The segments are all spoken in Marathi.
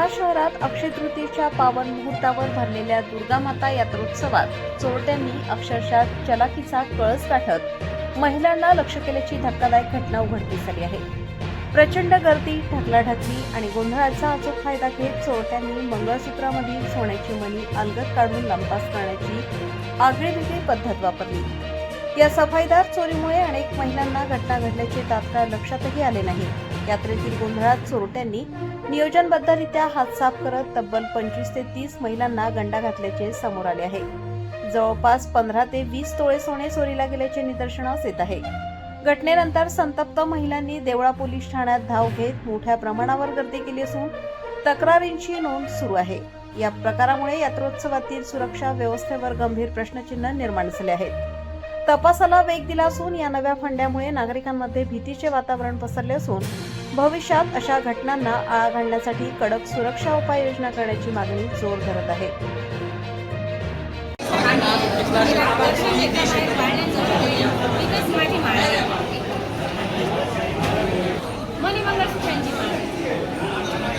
जालना शहरात अक्षय तृतीयेच्या पावन मुहूर्तावर भरलेल्या दुर्गामाता यात्रोत्सवात चोरट्यांनी अक्षरशः चलाखीचा कळस गाठत महिलांना लक्ष्य केल्याची धक्कादायक घटना उघडकीस आली आहे। प्रचंड गर्दी, ढकलाढकली आणि गोंधळाचा अचूक फायदा घेत चोरट्यांनी मंगळसूत्रामधील सोन्याची मणी अलगद काढून लंपास करण्याची आगळीवेगळी पद्धत वापरली। या सफाईदार चोरीमुळे अनेक महिलांना घटना घडल्याचे तात्काळ लक्षातही आले नाही। यात्रेतील गोंधळात चोरट्यांनी नियोजनबद्धरित्या हात साफ करत तब्बल 25 ते 30 महिलांना गंडा घातल्याचे समोर आले आहे। जवळपास 15 ते 20 तोळे सोने चोरीला गेल्याचे निदर्शनास येत आहे। घटनेनंतर संतप्त महिलांनी देवळा पोलीस ठाण्यात धाव घेत मोठ्या प्रमाणावर गर्दी केली असून तक्रारींची नोंद सुरू आहे। या प्रकारामुळे यात्रोत्सवातील सुरक्षा व्यवस्थेवर गंभीर प्रश्नचिन्ह निर्माण झाले आहेत। तपासाला वेग दिला असून या नव्या फंड्यामुळे नागरिकांमध्ये भीतीचे वातावरण पसरले असून भविष्यात अशा घटनांना आळा घालण्यासाठी कडक सुरक्षा उपाययोजना करण्याची मागणी जोर धरत आहे।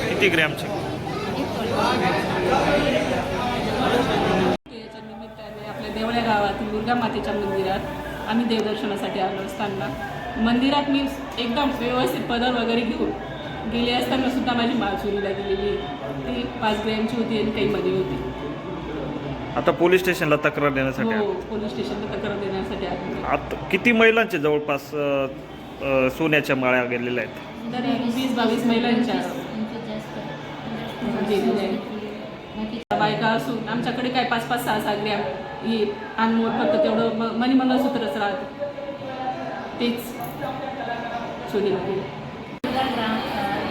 किती ग्रॅमचे? आपल्या देवळ्या गावातील दुर्गा मातेच्या मंदिरात आम्ही देवदर्शनासाठी आलो असताना मंदिरात मी एकदम व्यवस्थित पदर वगैरे घेऊन गेले असताना सुद्धा माझी माळ चोरीला गेलेली, ती 5 ग्रॅमची होती आणि काही मध्ये होती। आता पोलीस स्टेशनला तक्रार देण्यासाठी हो, पोलीस स्टेशनला तक्रार देण्यासाठी आलो। आता किती महिलांचे जवळपास सोन्याच्या माळ्या गेलेल्या आहेत? तरी 20-22 महिलांच्या गेलेल्या आहेत। बायका असून आमच्याकडे काय 5-5, 6-6 ग्रॅम हे अनमोल फक्त तेवढं मणी मंगळसूत्रच राहतं, तेच चोरीला गेलं।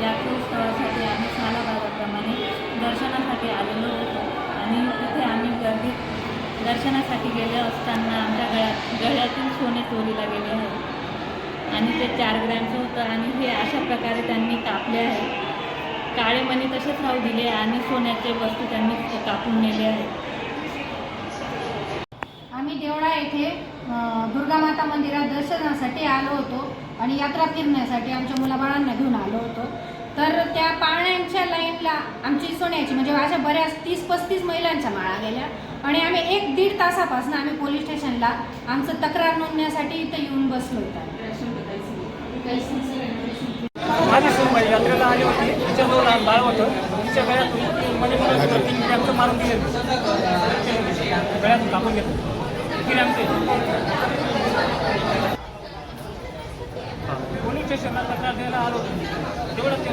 यात्रोत्सवासाठी आम्ही सालाबादाप्रमाणे दर्शनासाठी आलेलो होतो आणि तिथे आम्ही गर्दीत दर्शनासाठी गेले असताना आमच्या गळ्यातील सोने चोरीला गेले आहे आणि ते 4 ग्रॅमचं होतं आणि हे अशा प्रकारे त्यांनी कापले आहे। काळे मणी तसेच राहू दिले आणि सोन्याचे वस्तू त्यांनी कापून नेले आहेत। आम्ही देवळा येथे दुर्गामाता मंदिरात दर्शनासाठी आलो होतो आणि यात्रा फिरण्यासाठी आमच्या मुलाबाळांना घेऊन आलो होतो। तर त्या पाळण्यांच्या लाईनला आमची सोन्याची म्हणजे अशा बऱ्याच 30-35 महिलांच्या माळा गेल्या आणि आम्ही 1-1.5 तासापासून आम्ही पोलीस स्टेशनला आमचं तक्रार नोंदण्यासाठी इथं येऊन बसलो होतो। माझी सून यात्रेला आली होती, तिच्याजवळ लहान बाळ होतं, तिच्या गळ्यातून मध्ये 3 ग्रॅमचं मारून दिलं, गळ्यातून कापून घेतलं 3 ग्रॅमचे। पोलीस स्टेशनला तक्रार द्यायला आलो होतो, तेवढं ते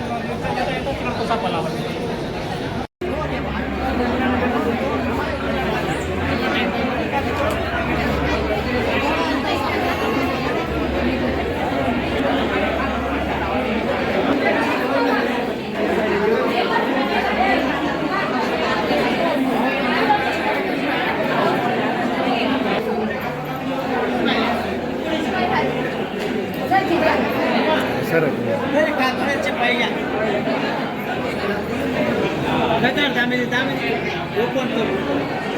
येतं तिकडं सापडला आवडला। सर दामे ओपन करू